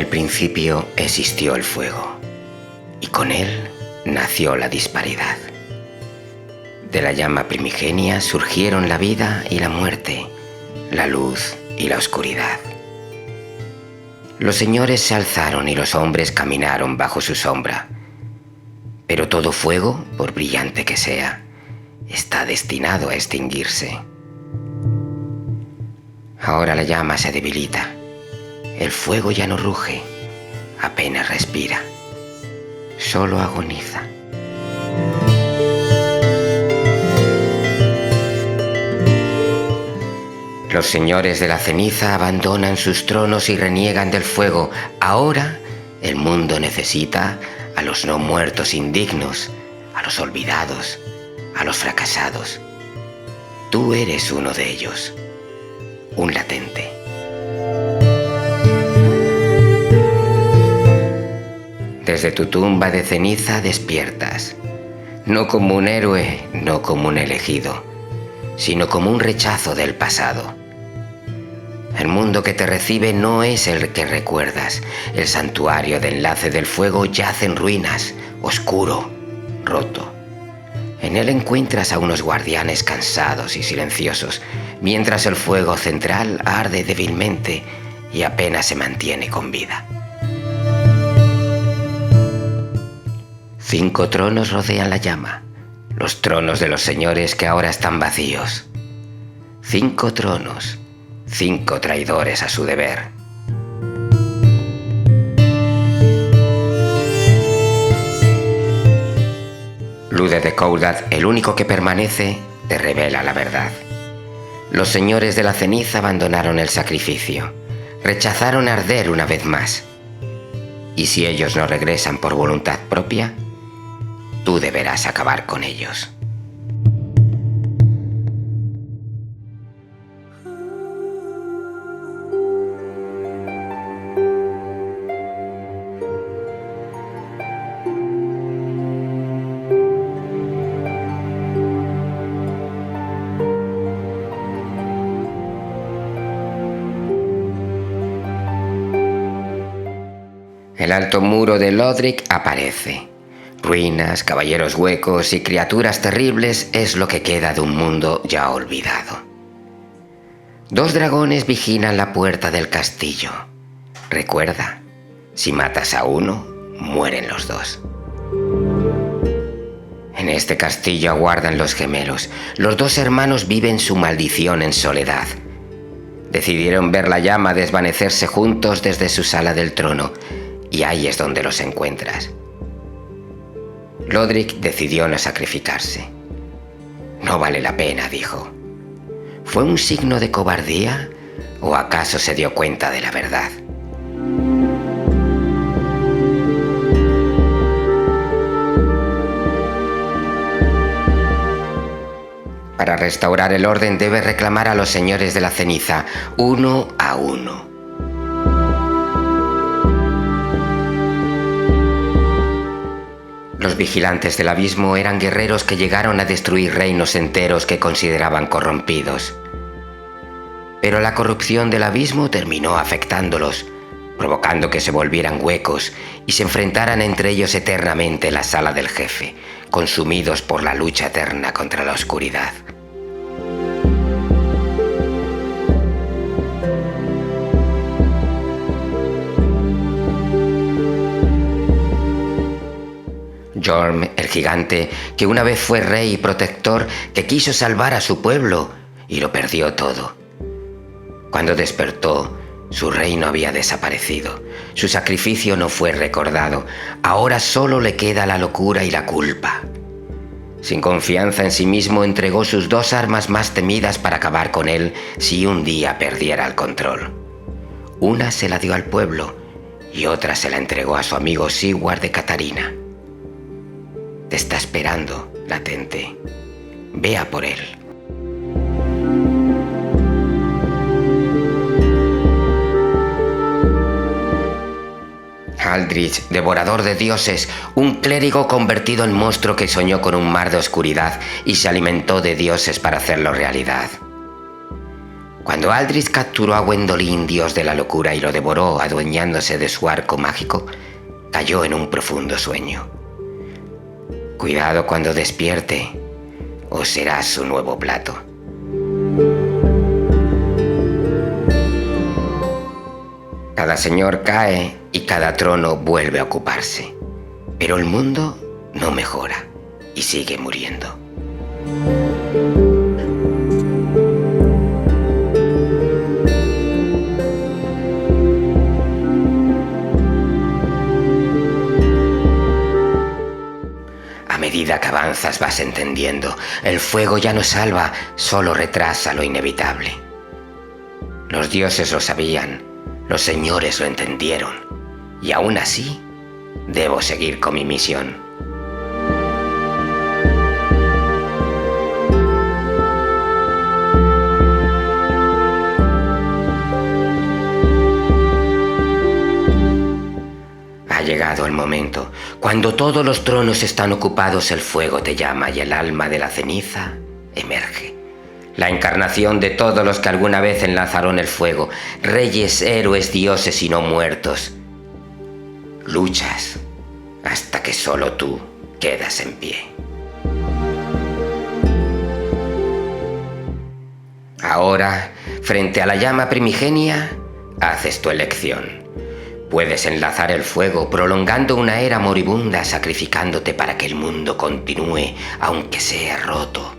el principio existió el fuego, y con él nació la disparidad. De la llama primigenia surgieron la vida y la muerte, la luz y la oscuridad. Los señores se alzaron y los hombres caminaron bajo su sombra. Pero todo fuego, por brillante que sea, está destinado a extinguirse. Ahora la llama se debilita. El fuego ya no ruge, apenas respira, solo agoniza. Los señores de la ceniza abandonan sus tronos y reniegan del fuego. Ahora el mundo necesita a los no muertos indignos, a los olvidados, a los fracasados. Tú eres uno de ellos, un latente. Desde tu tumba de ceniza despiertas, no como un héroe, no como un elegido, sino como un rechazo del pasado. El mundo que te recibe no es el que recuerdas. El santuario de enlace del fuego yace en ruinas, oscuro, roto. En él encuentras a unos guardianes cansados y silenciosos, mientras el fuego central arde débilmente y apenas se mantiene con vida. 5 tronos rodean la llama, los tronos de los señores que ahora están vacíos. 5 tronos, 5 traidores a su deber. Lude de Couldath, el único que permanece, te revela la verdad. Los señores de la ceniza abandonaron el sacrificio, rechazaron arder una vez más. Y si ellos no regresan por voluntad propia, tú deberás acabar con ellos. El alto muro de Lothric aparece. Ruinas, caballeros huecos y criaturas terribles es lo que queda de un mundo ya olvidado. 2 dragones vigilan la puerta del castillo. Recuerda, si matas a uno, mueren los 2. En este castillo aguardan los gemelos. Los 2 hermanos viven su maldición en soledad. Decidieron ver la llama desvanecerse juntos desde su sala del trono, y ahí es donde los encuentras. Lothric decidió no sacrificarse. No vale la pena, dijo. ¿Fue un signo de cobardía o acaso se dio cuenta de la verdad? Para restaurar el orden debe reclamar a los señores de la ceniza, uno a uno. Los vigilantes del abismo eran guerreros que llegaron a destruir reinos enteros que consideraban corrompidos. Pero la corrupción del abismo terminó afectándolos, provocando que se volvieran huecos y se enfrentaran entre ellos eternamente en la sala del jefe, consumidos por la lucha eterna contra la oscuridad. Jorm, el gigante, que una vez fue rey y protector, que quiso salvar a su pueblo y lo perdió todo. Cuando despertó, su reino había desaparecido. Su sacrificio no fue recordado. Ahora solo le queda la locura y la culpa. Sin confianza en sí mismo, entregó sus 2 armas más temidas para acabar con él si un día perdiera el control. Una se la dio al pueblo y otra se la entregó a su amigo Sigward de Catarina. Te está esperando, latente. Ve a por él. Aldrich, devorador de dioses, un clérigo convertido en monstruo que soñó con un mar de oscuridad y se alimentó de dioses para hacerlo realidad. Cuando Aldrich capturó a Gwendolyn, dios de la locura, y lo devoró adueñándose de su arco mágico, cayó en un profundo sueño. Cuidado cuando despierte, o serás su nuevo plato. Cada señor cae y cada trono vuelve a ocuparse, pero el mundo no mejora y sigue muriendo. A medida que avanzas vas entendiendo, el fuego ya no salva, solo retrasa lo inevitable. Los dioses lo sabían, los señores lo entendieron, y aún así, debo seguir con mi misión. Ha llegado el momento. Cuando todos los tronos están ocupados, el fuego te llama y el alma de la ceniza emerge. La encarnación de todos los que alguna vez enlazaron el fuego, reyes, héroes, dioses y no muertos. Luchas hasta que solo tú quedas en pie. Ahora, frente a la llama primigenia, haces tu elección. Puedes enlazar el fuego, prolongando una era moribunda, sacrificándote para que el mundo continúe, aunque sea roto.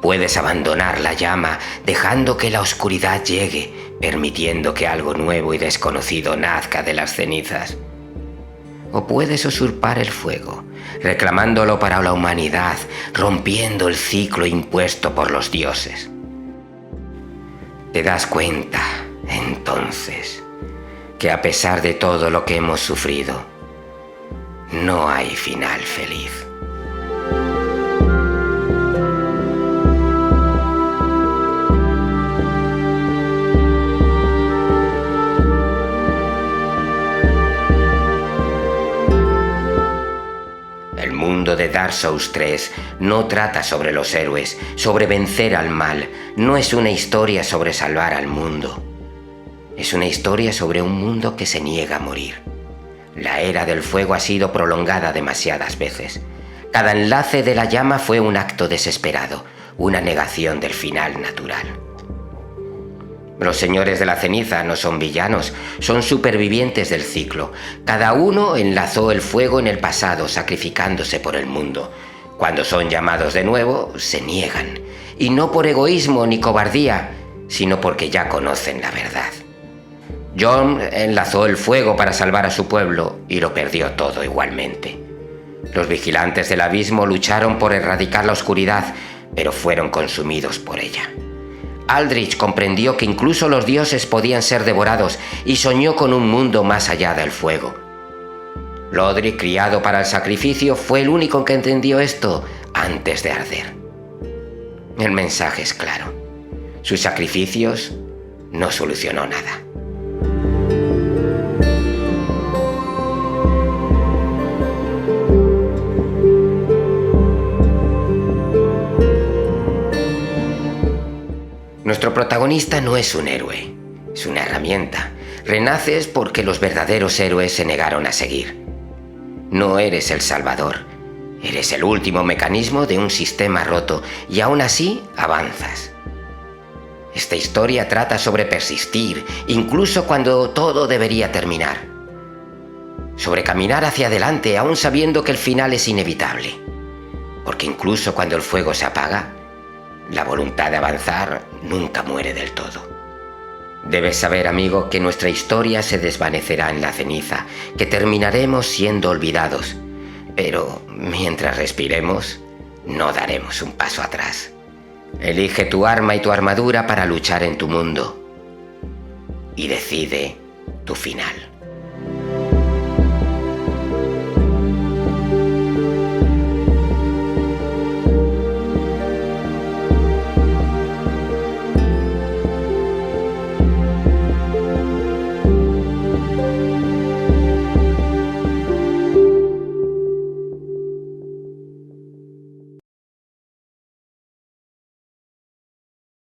Puedes abandonar la llama, dejando que la oscuridad llegue, permitiendo que algo nuevo y desconocido nazca de las cenizas. O puedes usurpar el fuego, reclamándolo para la humanidad, rompiendo el ciclo impuesto por los dioses. Te das cuenta, entonces, que a pesar de todo lo que hemos sufrido, no hay final feliz. El mundo de Dark Souls 3 no trata sobre los héroes, sobre vencer al mal. No es una historia sobre salvar al mundo. Es una historia sobre un mundo que se niega a morir. La era del fuego ha sido prolongada demasiadas veces. Cada enlace de la llama fue un acto desesperado, una negación del final natural. Los señores de la ceniza no son villanos, son supervivientes del ciclo. Cada uno enlazó el fuego en el pasado, sacrificándose por el mundo. Cuando son llamados de nuevo, se niegan. Y no por egoísmo ni cobardía, sino porque ya conocen la verdad. Jon enlazó el fuego para salvar a su pueblo y lo perdió todo igualmente. Los vigilantes del abismo lucharon por erradicar la oscuridad, pero fueron consumidos por ella. Aldrich comprendió que incluso los dioses podían ser devorados y soñó con un mundo más allá del fuego. Lodric, criado para el sacrificio, fue el único que entendió esto antes de arder. El mensaje es claro. Sus sacrificios no solucionó nada. Nuestro protagonista no es un héroe, es una herramienta. Renaces porque los verdaderos héroes se negaron a seguir. No eres el salvador, eres el último mecanismo de un sistema roto y aún así avanzas. Esta historia trata sobre persistir, incluso cuando todo debería terminar. Sobre caminar hacia adelante, aún sabiendo que el final es inevitable. Porque incluso cuando el fuego se apaga, la voluntad de avanzar nunca muere del todo. Debes saber, amigo, que nuestra historia se desvanecerá en la ceniza, que terminaremos siendo olvidados, pero mientras respiremos, no daremos un paso atrás. Elige tu arma y tu armadura para luchar en tu mundo y decide tu final.